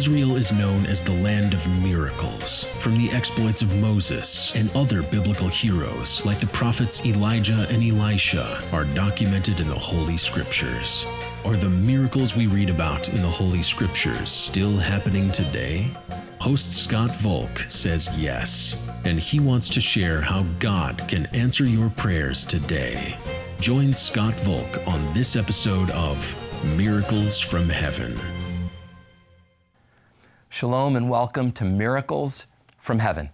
Israel is known as the land of miracles, from the exploits of Moses and other biblical heroes like the prophets Elijah and Elisha are documented in the Holy Scriptures. Are the miracles we read about in the Holy Scriptures still happening today? Host Scott Volk says yes, and he wants to share how God can answer your prayers today. Join Scott Volk on this episode of Miracles from Heaven. Shalom and welcome to Miracles from Heaven.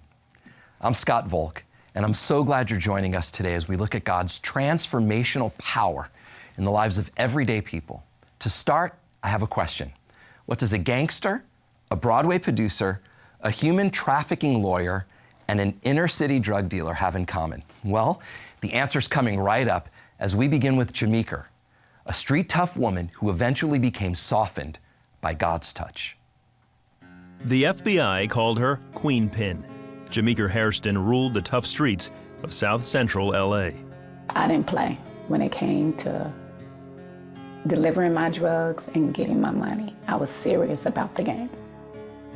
I'm Scott Volk, and I'm so glad you're joining us today as we look at God's transformational power in the lives of everyday people. To start, I have a question. What does a gangster, a Broadway producer, a human trafficking lawyer, and an inner-city drug dealer have in common? Well, the answer's coming right up as we begin with Jameker, a street-tough woman who eventually became softened by God's touch. The FBI called her Queen Pin. Jameker Hairston ruled the tough streets of South Central LA. I didn't play when it came to delivering my drugs and getting my money. I was serious about the game.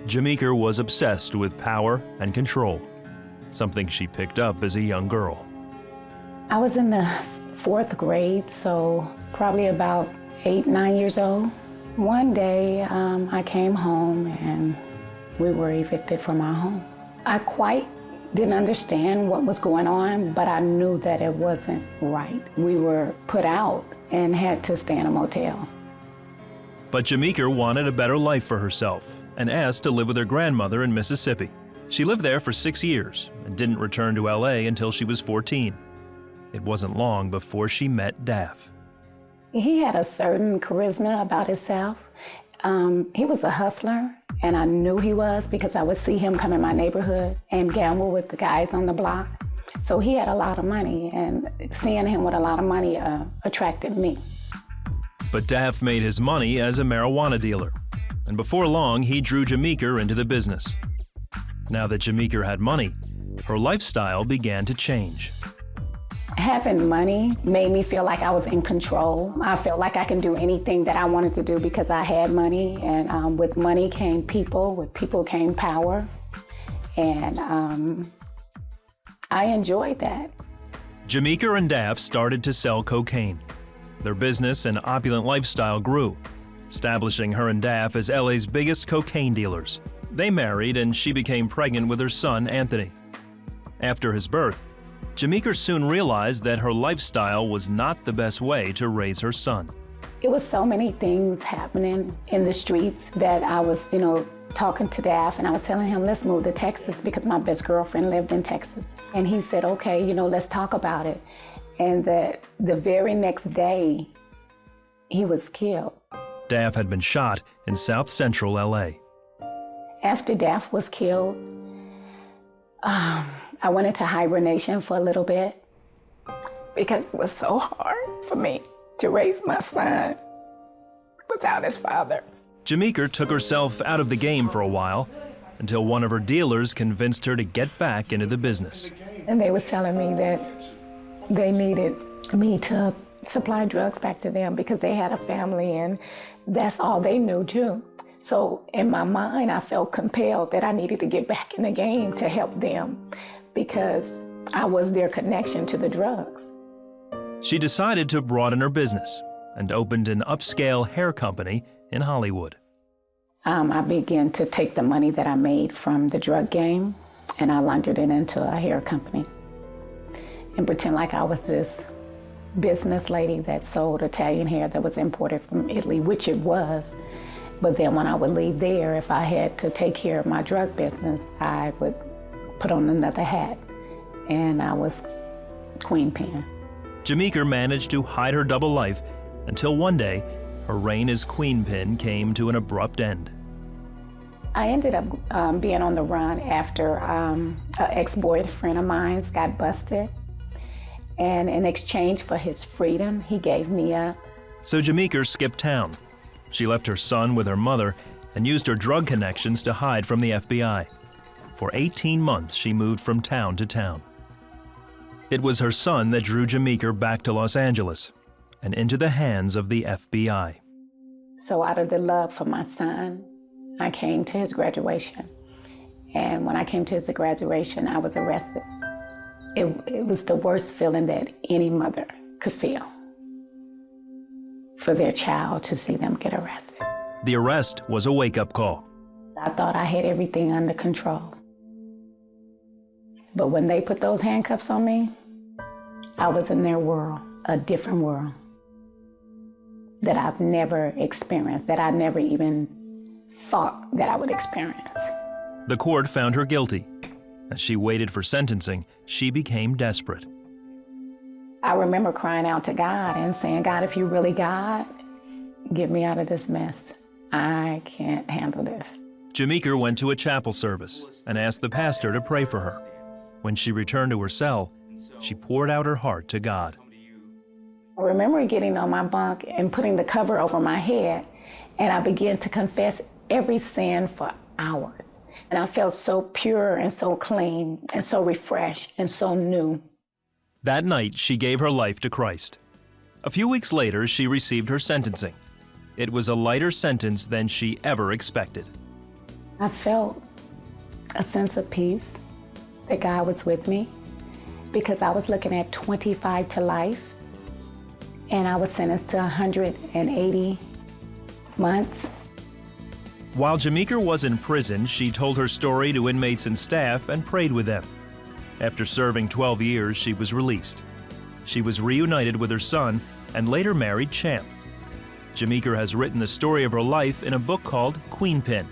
Jameker was obsessed with power and control, something she picked up as a young girl. I was in the 4th grade, so probably about 8, 9 years old. One day, I came home and we were evicted from our home. I quite didn't understand what was going on, but I knew that it wasn't right. We were put out and had to stay in a motel. But Jameker wanted a better life for herself and asked to live with her grandmother in Mississippi. She lived there for 6 years and didn't return to LA until she was 14. It wasn't long before she met Daff. He had a certain charisma about himself. He was a hustler, and I knew he was because I would see him come in my neighborhood and gamble with the guys on the block. So he had a lot of money, and seeing him with a lot of money attracted me. But Daff made his money as a marijuana dealer, and before long, he drew Jameker into the business. Now that Jameker had money, her lifestyle began to change. Having money made me feel like I was in control. I felt like I can do anything that I wanted to do because I had money, and with money came people, with people came power, and I enjoyed that. Jameker and Daff started to sell cocaine. Their business and opulent lifestyle grew, establishing her and Daff as LA's biggest cocaine dealers. They married, and she became pregnant with her son, Anthony. After his birth, Jameker soon realized that her lifestyle was not the best way to raise her son. It was so many things happening in the streets that I was, talking to Daff, and I was telling him, let's move to Texas because my best girlfriend lived in Texas. And he said, okay, let's talk about it. And the very next day, he was killed. Daff had been shot in South Central LA. After Daff was killed, I went into hibernation for a little bit because it was so hard for me to raise my son without his father. Jameker took herself out of the game for a while until one of her dealers convinced her to get back into the business. And they were telling me that they needed me to supply drugs back to them because they had a family and that's all they knew too. So in my mind, I felt compelled that I needed to get back in the game to help them because I was their connection to the drugs. She decided to broaden her business and opened an upscale hair company in Hollywood. I began to take the money that I made from the drug game and I laundered it into a hair company and pretend like I was this business lady that sold Italian hair that was imported from Italy, which it was. But then when I would leave there, if I had to take care of my drug business, I would put on another hat, and I was Queen Pin. Jameker managed to hide her double life until one day, her reign as Queen Pin came to an abrupt end. I ended up being on the run after an ex-boyfriend of mine got busted, and in exchange for his freedom, he gave me up. So Jameker skipped town. She left her son with her mother and used her drug connections to hide from the FBI. For 18 months, she moved from town to town. It was her son that drew Jameker back to Los Angeles and into the hands of the FBI. So out of the love for my son, I came to his graduation. And when I came to his graduation, I was arrested. It was the worst feeling that any mother could feel, for their child to see them get arrested. The arrest was a wake-up call. I thought I had everything under control. But when they put those handcuffs on me, I was in their world, a different world that I've never experienced, that I never even thought that I would experience. The court found her guilty. As she waited for sentencing, she became desperate. I remember crying out to God and saying, God, if you really God, get me out of this mess. I can't handle this. Jameker went to a chapel service and asked the pastor to pray for her. When she returned to her cell, she poured out her heart to God. I remember getting on my bunk and putting the cover over my head, and I began to confess every sin for hours. And I felt so pure and so clean and so refreshed and so new. That night, she gave her life to Christ. A few weeks later, she received her sentencing. It was a lighter sentence than she ever expected. I felt a sense of peace, that God was with me, because I was looking at 25 to life, and I was sentenced to 180 months. While Jameker was in prison, she told her story to inmates and staff and prayed with them. After serving 12 years, she was released. She was reunited with her son and later married Champ. Jameker has written the story of her life in a book called Queenpin.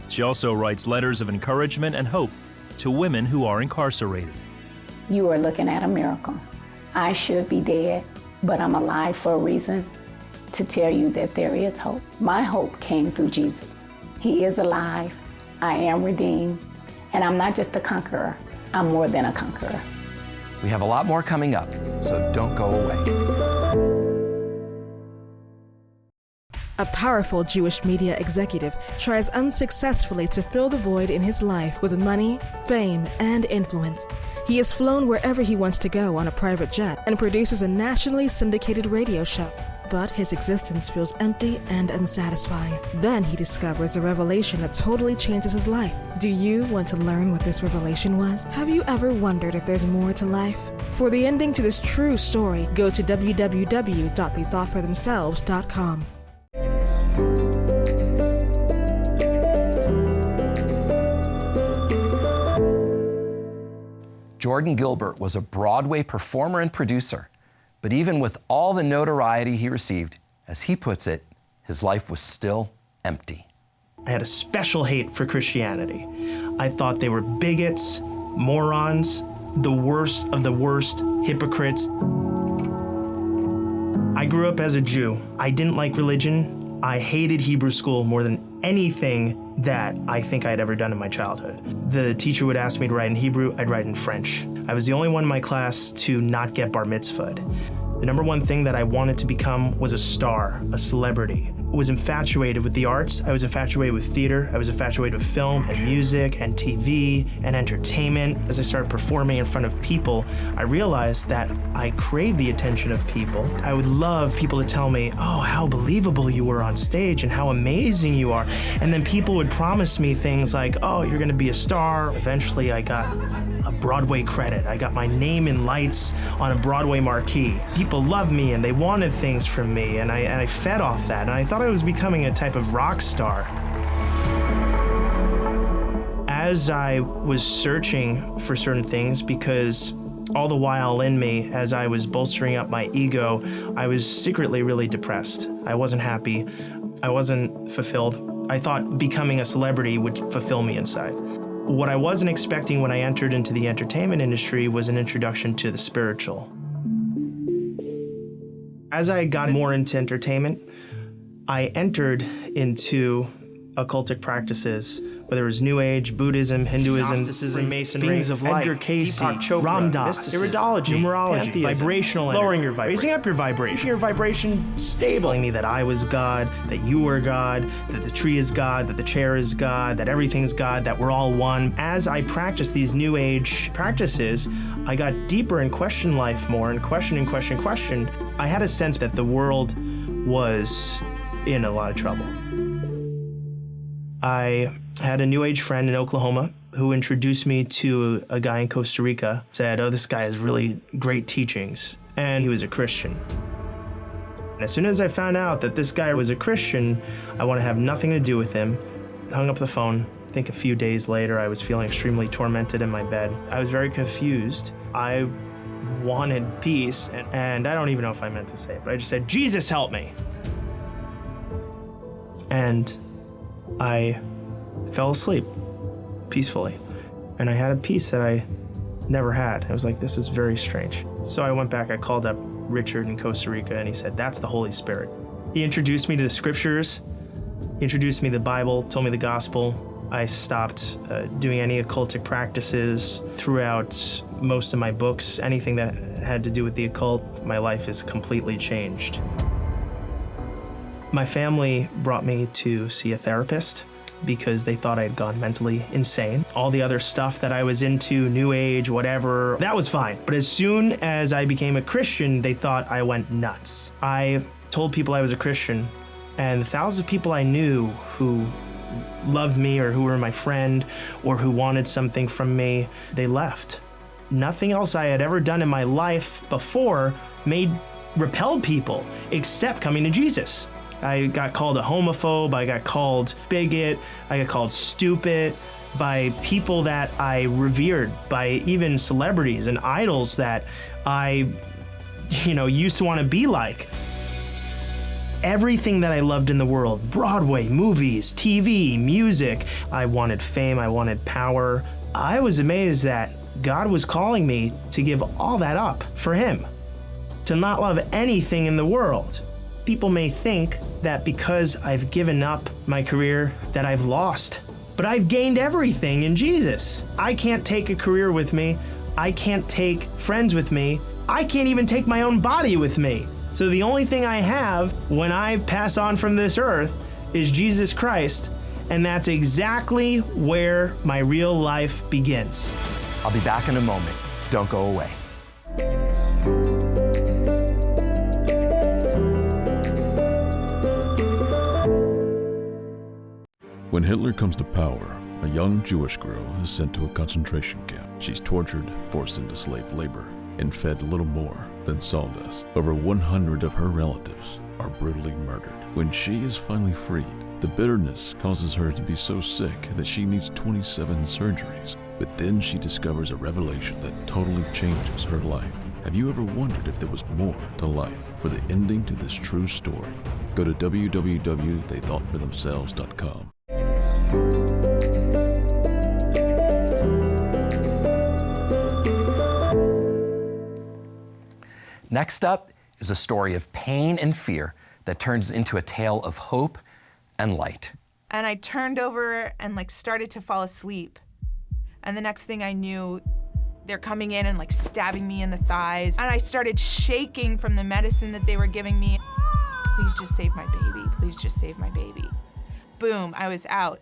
She also writes letters of encouragement and hope to women who are incarcerated. You are looking at a miracle. I should be dead, but I'm alive for a reason, to tell you that there is hope. My hope came through Jesus. He is alive, I am redeemed, and I'm not just a conqueror, I'm more than a conqueror. We have a lot more coming up, so don't go away. A powerful Jewish media executive tries unsuccessfully to fill the void in his life with money, fame, and influence. He is flown wherever he wants to go on a private jet and produces a nationally syndicated radio show. But his existence feels empty and unsatisfying. Then he discovers a revelation that totally changes his life. Do you want to learn what this revelation was? Have you ever wondered if there's more to life? For the ending to this true story, go to www.theythoughtforthemselves.com. Jordan Gilbert was a Broadway performer and producer, but even with all the notoriety he received, as he puts it, his life was still empty. I had a special hate for Christianity. I thought they were bigots, morons, the worst of the worst, hypocrites. I grew up as a Jew. I didn't like religion. I hated Hebrew school more than anything that I think I'd ever done in my childhood. The teacher would ask me to write in Hebrew, I'd write in French. I was the only one in my class to not get bar mitzvahed. The number one thing that I wanted to become was a star, a celebrity. I was infatuated with the arts, I was infatuated with theater, I was infatuated with film and music and TV and entertainment. As I started performing in front of people, I realized that I craved the attention of people. I would love people to tell me, oh, how believable you were on stage and how amazing you are. And then people would promise me things like, oh, you're gonna be a star. Eventually I got a Broadway credit. I got my name in lights on a Broadway marquee. People loved me and they wanted things from me, and I fed off that, and I thought I was becoming a type of rock star. As I was searching for certain things, because all the while in me, as I was bolstering up my ego, I was secretly really depressed. I wasn't happy. I wasn't fulfilled. I thought becoming a celebrity would fulfill me inside. What I wasn't expecting when I entered into the entertainment industry was an introduction to the spiritual. As I got more into entertainment, I entered into occultic practices, whether it was New Age, Buddhism, Hinduism, Gnosticism, Masonry, Things of Light, Edgar Cayce, Ram Dass, iridology, numerology, vibrational energy, lowering your vibration, raising up your vibration, making your vibration stable, telling me that I was God, that you were God, that the tree is God, that the chair is God, that everything's God, that we're all one. As I practiced these New Age practices, I got deeper and questioned life more, and questioned. I had a sense that the world was in a lot of trouble. I had a New Age friend in Oklahoma who introduced me to a guy in Costa Rica, said, oh, this guy has really great teachings, and he was a Christian. And as soon as I found out that this guy was a Christian, I wanted to have nothing to do with him. I hung up the phone. I think a few days later, I was feeling extremely tormented in my bed. I was very confused. I wanted peace, and I don't even know if I meant to say it, but I just said, Jesus, help me. And I fell asleep peacefully, and I had a peace that I never had. I was like, this is very strange. So I went back, I called up Richard in Costa Rica, and he said, that's the Holy Spirit. He introduced me to the scriptures, introduced me to the Bible, told me the gospel. I stopped doing any occultic practices, threw out most of my books, anything that had to do with the occult. My life is completely changed. My family brought me to see a therapist because they thought I had gone mentally insane. All the other stuff that I was into, New Age, whatever, that was fine. But as soon as I became a Christian, they thought I went nuts. I told people I was a Christian, and the thousands of people I knew who loved me or who were my friend or who wanted something from me, they left. Nothing else I had ever done in my life before repelled people except coming to Jesus. I got called a homophobe, I got called bigot, I got called stupid by people that I revered, by even celebrities and idols that I, used to want to be like. Everything that I loved in the world, Broadway, movies, TV, music, I wanted fame, I wanted power. I was amazed that God was calling me to give all that up for Him, to not love anything in the world. People may think that because I've given up my career that I've lost, but I've gained everything in Jesus. I can't take a career with me. I can't take friends with me. I can't even take my own body with me. So the only thing I have when I pass on from this earth is Jesus Christ, and that's exactly where my real life begins. I'll be back in a moment. Don't go away. When Hitler comes to power, a young Jewish girl is sent to a concentration camp. She's tortured, forced into slave labor, and fed little more than sawdust. Over 100 of her relatives are brutally murdered. When she is finally freed, the bitterness causes her to be so sick that she needs 27 surgeries. But then she discovers a revelation that totally changes her life. Have you ever wondered if there was more to life? For the ending to this true story, go to www.theythoughtforthemselves.com. Next up is a story of pain and fear that turns into a tale of hope and light. And I turned over and started to fall asleep. And the next thing I knew, they're coming in and stabbing me in the thighs. And I started shaking from the medicine that they were giving me. Please just save my baby. Please just save my baby. Boom, I was out.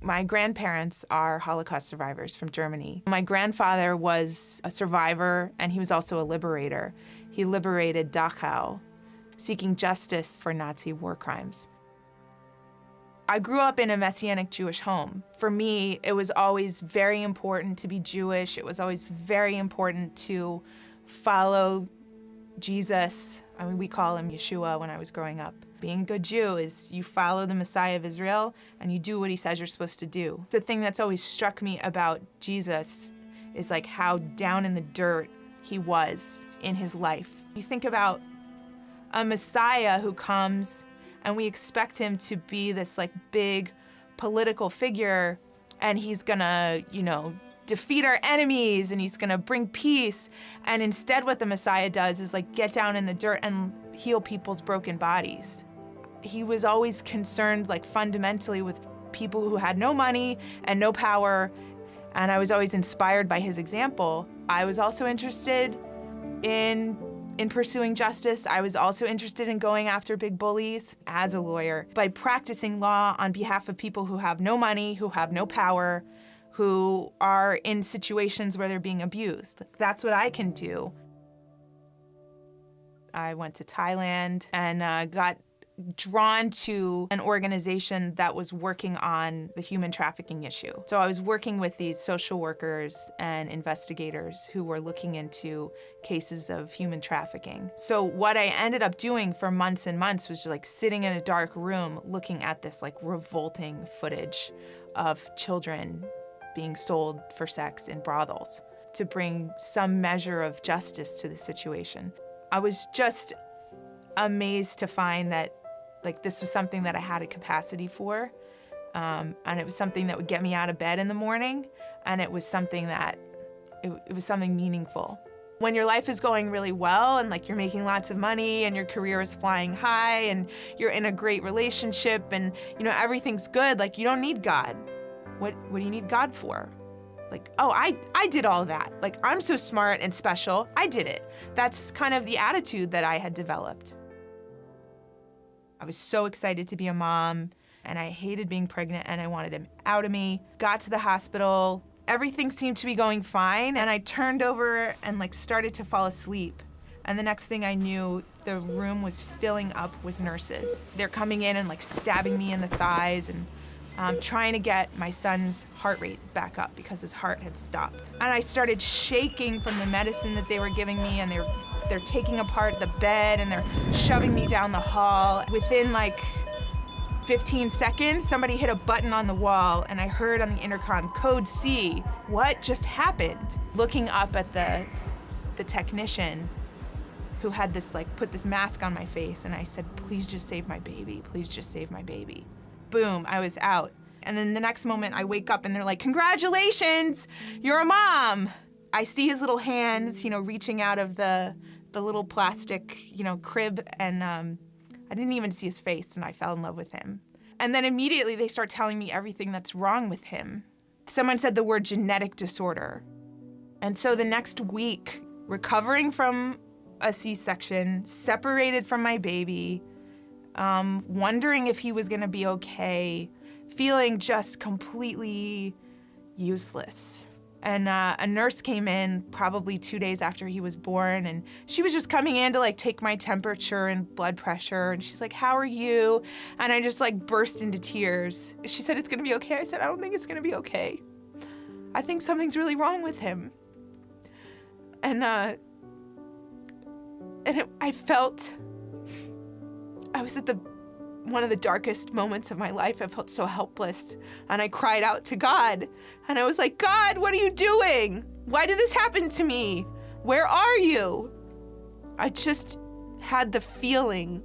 My grandparents are Holocaust survivors from Germany. My grandfather was a survivor, and he was also a liberator. He liberated Dachau, seeking justice for Nazi war crimes. I grew up in a Messianic Jewish home. For me, it was always very important to be Jewish. It was always very important to follow Jesus. I mean, we call him Yeshua when I was growing up. Being a good Jew is you follow the Messiah of Israel and you do what he says you're supposed to do. The thing that's always struck me about Jesus is how down in the dirt he was in his life. You think about a Messiah who comes and we expect him to be this big political figure, and he's gonna, defeat our enemies and he's gonna bring peace. And instead what the Messiah does is get down in the dirt and heal people's broken bodies. He was always concerned fundamentally with people who had no money and no power, and I was always inspired by his example. I was also interested in pursuing justice. I was also interested in going after big bullies as a lawyer by practicing law on behalf of people who have no money, who have no power, who are in situations where they're being abused. That's what I can do. I went to Thailand and got drawn to an organization that was working on the human trafficking issue. So I was working with these social workers and investigators who were looking into cases of human trafficking. So what I ended up doing for months and months was just like sitting in a dark room looking at this like revolting footage of children being sold for sex in brothels to bring some measure of justice to the situation. I was just amazed to find that like this was something that I had a capacity for, and it was something that would get me out of bed in the morning, and it was something that, it was something meaningful. When your life is going really well and like you're making lots of money and your career is flying high and you're in a great relationship and you know everything's good, like you don't need God. What do you need God for? Like, oh, I did all that. Like, I'm so smart and special, I did it. That's kind of the attitude that I had developed. I was so excited to be a mom, and I hated being pregnant, and I wanted him out of me. Got to the hospital, everything seemed to be going fine, and I turned over and like started to fall asleep. And the next thing I knew, the room was filling up with nurses. They're coming in and like stabbing me in the thighs and trying to get my son's heart rate back up because his heart had stopped. And I started shaking from the medicine that they were giving me, and they're taking apart the bed and they're shoving me down the hall. Within like 15 seconds, somebody hit a button on the wall and I heard on the intercom, code C. What just happened? Looking up at the technician who had this like, put this mask on my face, and I said, please just save my baby, please just save my baby. Boom, I was out. And then the next moment I wake up and they're like, congratulations, you're a mom. I see his little hands, you know, reaching out of the little plastic, you know, crib, and I didn't even see his face, and I fell in love with him. And then immediately they start telling me everything that's wrong with him. Someone said the word genetic disorder. And so the next week, recovering from a C-section, separated from my baby, wondering if he was gonna be okay, feeling just completely useless. And a nurse came in probably 2 days after he was born, and she was just coming in to like take my temperature and blood pressure, and she's like, how are you? And I just like burst into tears. She said, it's gonna be okay. I said, I don't think it's gonna be okay. I think something's really wrong with him. And I felt, I was at one of the darkest moments of my life. I felt so helpless, and I cried out to God, and I was like, God, what are you doing? Why did this happen to me? Where are you? I just had the feeling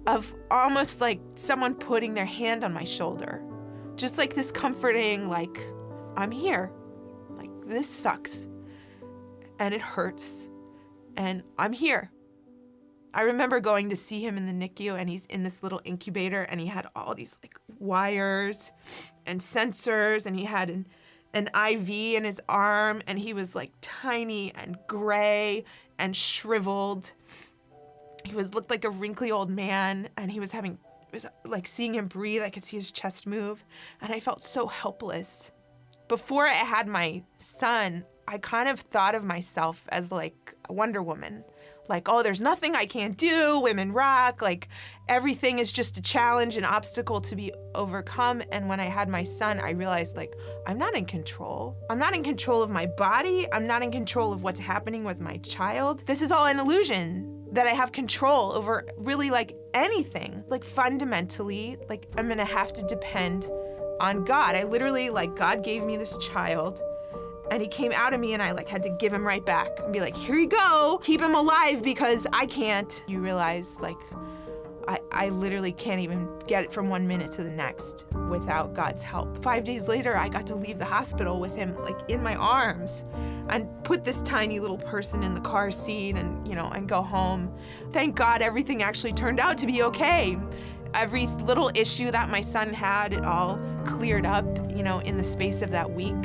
of almost like someone putting their hand on my shoulder. Just like this comforting, like, I'm here. Like, this sucks, and it hurts, and I'm here. I remember going to see him in the NICU, and he's in this little incubator, and he had all these like wires and sensors, and he had an IV in his arm, and he was like tiny and gray and shriveled. He looked like a wrinkly old man, and it was like seeing him breathe, I could see his chest move, and I felt so helpless. Before I had my son, I kind of thought of myself as like a Wonder Woman. Like, oh, there's nothing I can't do, women rock, like everything is just a challenge, an obstacle to be overcome. And when I had my son, I realized like, I'm not in control. I'm not in control of my body. I'm not in control of what's happening with my child. This is all an illusion that I have control over really like anything. Like fundamentally, like I'm gonna have to depend on God. I literally, like, God gave me this child, and he came out of me, and I like had to give him right back and be like, here you go, keep him alive because I can't. You realize like, I literally can't even get it from 1 minute to the next without God's help. 5 days later, I got to leave the hospital with him like in my arms and put this tiny little person in the car seat and, you know, and go home. Thank God everything actually turned out to be okay. Every little issue that my son had, it all cleared up, you know, in the space of that week.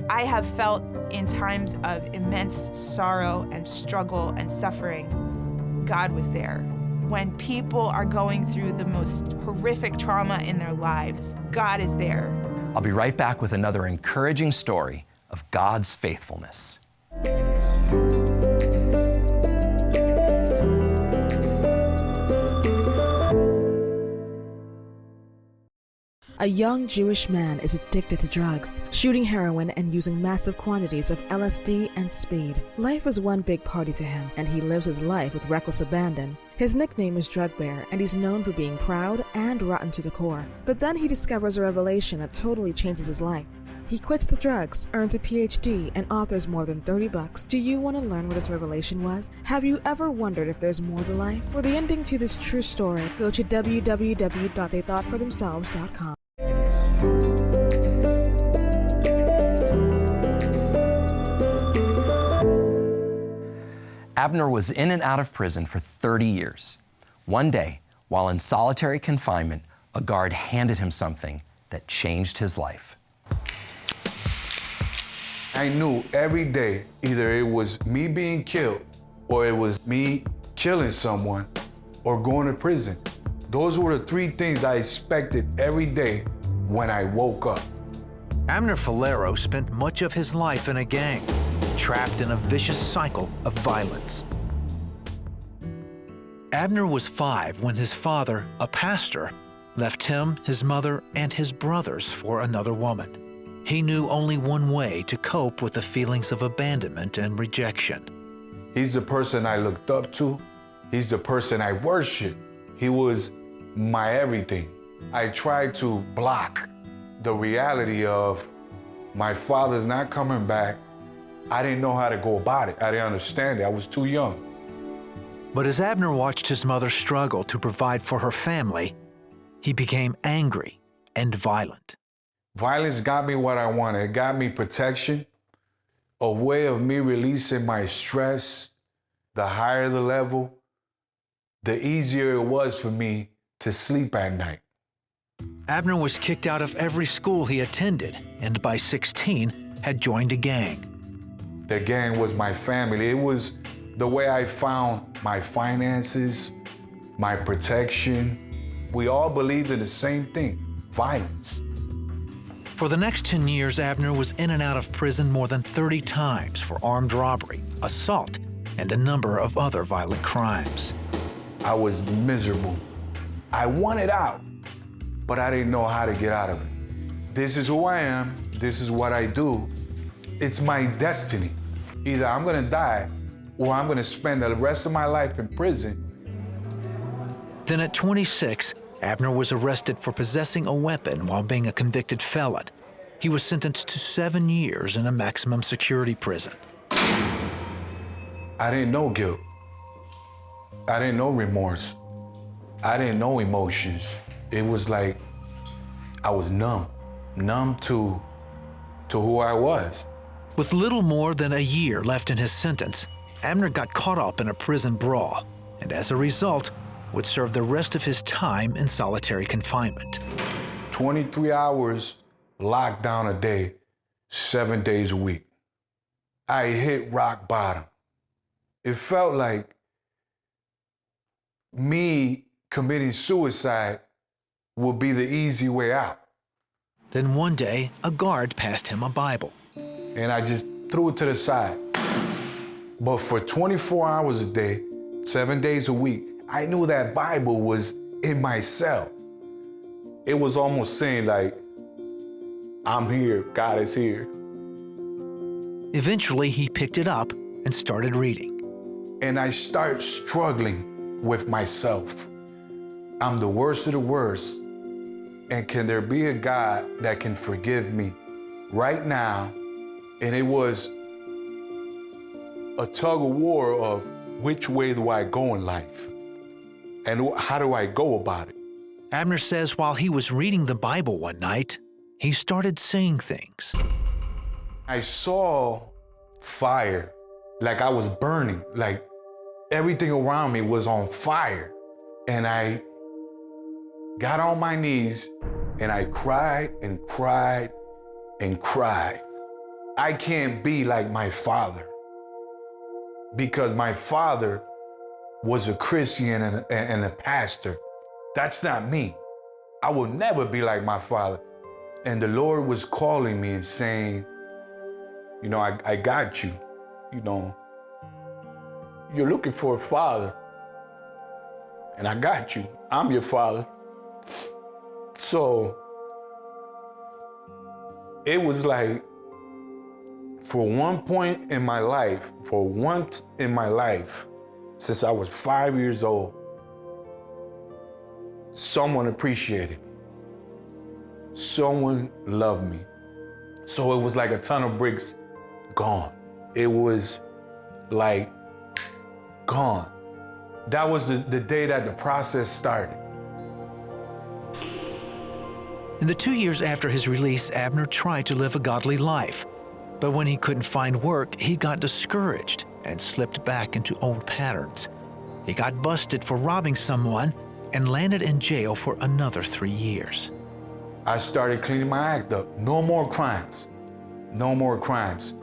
I have felt in times of immense sorrow and struggle and suffering, God was there. When people are going through the most horrific trauma in their lives, God is there. I'll be right back with another encouraging story of God's faithfulness. A young Jewish man is addicted to drugs, shooting heroin and using massive quantities of LSD and speed. Life is one big party to him, and he lives his life with reckless abandon. His nickname is Drug Bear, and he's known for being proud and rotten to the core. But then he discovers a revelation that totally changes his life. He quits the drugs, earns a PhD, and authors more than 30 books. Do you want to learn what his revelation was? Have you ever wondered if there's more to life? For the ending to this true story, go to www.theythoughtforthemselves.com. Abner was in and out of prison for 30 years. One day, while in solitary confinement, a guard handed him something that changed his life. I knew every day either it was me being killed or it was me killing someone or going to prison. Those were the three things I expected every day when I woke up. Abner Falero spent much of his life in a gang, trapped in a vicious cycle of violence. Abner was 5 when his father, a pastor, left him, his mother, and his brothers for another woman. He knew only one way to cope with the feelings of abandonment and rejection. He's the person I looked up to. He's the person I worshiped. He was my everything. I tried to block the reality of my father's not coming back. I didn't know how to go about it. I didn't understand it. I was too young. But as Abner watched his mother struggle to provide for her family, he became angry and violent. Violence got me what I wanted. It got me protection, a way of me releasing my stress. The higher the level, the easier it was for me to sleep at night. Abner was kicked out of every school he attended, and by 16, had joined a gang. The gang was my family. It was the way I found my finances, my protection. We all believed in the same thing, violence. For the next 10 years, Abner was in and out of prison more than 30 times for armed robbery, assault, and a number of other violent crimes. I was miserable. I wanted out, but I didn't know how to get out of it. This is who I am. This is what I do. It's my destiny. Either I'm gonna die or I'm gonna spend the rest of my life in prison. Then at 26, Abner was arrested for possessing a weapon while being a convicted felon. He was sentenced to 7 years in a maximum security prison. I didn't know guilt. I didn't know remorse. I didn't know emotions. It was like I was numb to who I was. With little more than a year left in his sentence, Abner got caught up in a prison brawl, and as a result, would serve the rest of his time in solitary confinement. 23 hours locked down a day, 7 days a week. I hit rock bottom. It felt like me committing suicide would be the easy way out. Then one day, a guard passed him a Bible. And I just threw it to the side. But for 24 hours a day, 7 days a week, I knew that Bible was in my cell. It was almost saying like, I'm here, God is here. Eventually, he picked it up and started reading. And I start struggling with myself. I'm the worst of the worst. And can there be a God that can forgive me right now? And it was a tug of war of which way do I go in life? And how do I go about it? Abner says while he was reading the Bible one night, he started seeing things. I saw fire, like I was burning, like everything around me was on fire. And I got on my knees and I cried and cried and cried. I can't be like my father because my father was a Christian and a pastor. That's not me. I will never be like my father. And the Lord was calling me and saying, you know, I got you. You know, you're looking for a father. And I got you. I'm your father. So it was like, for once in my life, since I was 5 years old, someone appreciated me. Someone loved me. So it was like a ton of bricks gone. It was like gone. That was the day that the process started. In the 2 years after his release, Abner tried to live a godly life. But when he couldn't find work, he got discouraged and slipped back into old patterns. He got busted for robbing someone and landed in jail for another 3 years. I started cleaning my act up. No more crimes. No more crimes.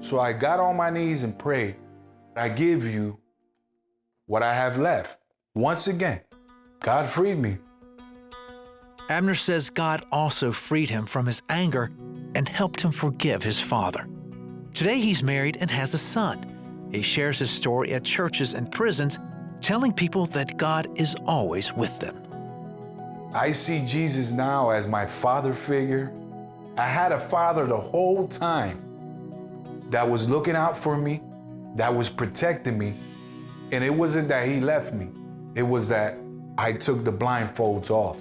So I got on my knees and prayed. I give you what I have left. Once again, God freed me. Abner says God also freed him from his anger and helped him forgive his father. Today he's married and has a son. He shares his story at churches and prisons, telling people that God is always with them. I see Jesus now as my father figure. I had a father the whole time that was looking out for me, that was protecting me. And it wasn't that he left me. It was that I took the blindfolds off.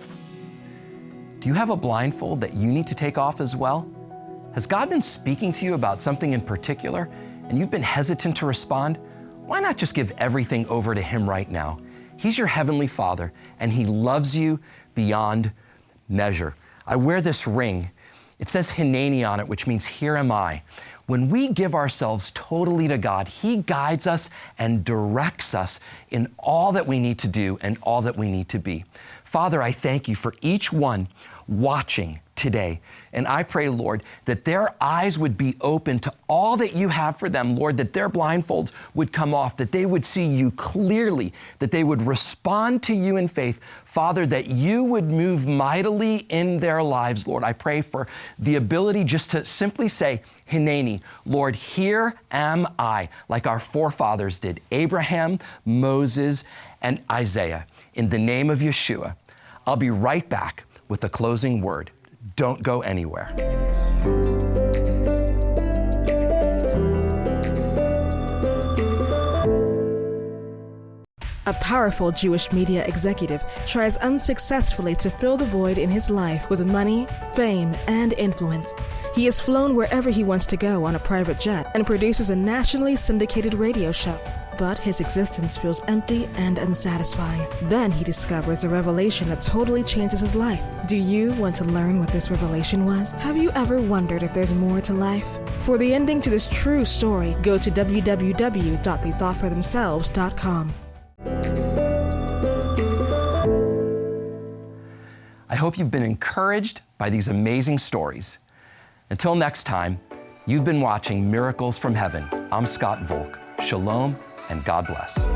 Do you have a blindfold that you need to take off as well? Has God been speaking to you about something in particular and you've been hesitant to respond? Why not just give everything over to Him right now? He's your Heavenly Father and He loves you beyond measure. I wear this ring. It says Hineni on it, which means here am I. When we give ourselves totally to God, He guides us and directs us in all that we need to do and all that we need to be. Father, I thank You for each one watching today. And I pray, Lord, that their eyes would be open to all that You have for them, Lord, that their blindfolds would come off, that they would see You clearly, that they would respond to You in faith. Father, that You would move mightily in their lives, Lord. I pray for the ability just to simply say, Hineni, Lord, here am I, like our forefathers did, Abraham, Moses, and Isaiah. In the name of Yeshua, I'll be right back with the closing word. Don't go anywhere. A powerful Jewish media executive tries unsuccessfully to fill the void in his life with money, fame, and influence. He is flown wherever he wants to go on a private jet and produces a nationally syndicated radio show. But his existence feels empty and unsatisfying. Then he discovers a revelation that totally changes his life. Do you want to learn what this revelation was? Have you ever wondered if there's more to life? For the ending to this true story, go to www.thethoughtforthemselves.com. I hope you've been encouraged by these amazing stories. Until next time, you've been watching Miracles from Heaven. I'm Scott Volk. Shalom and God bless.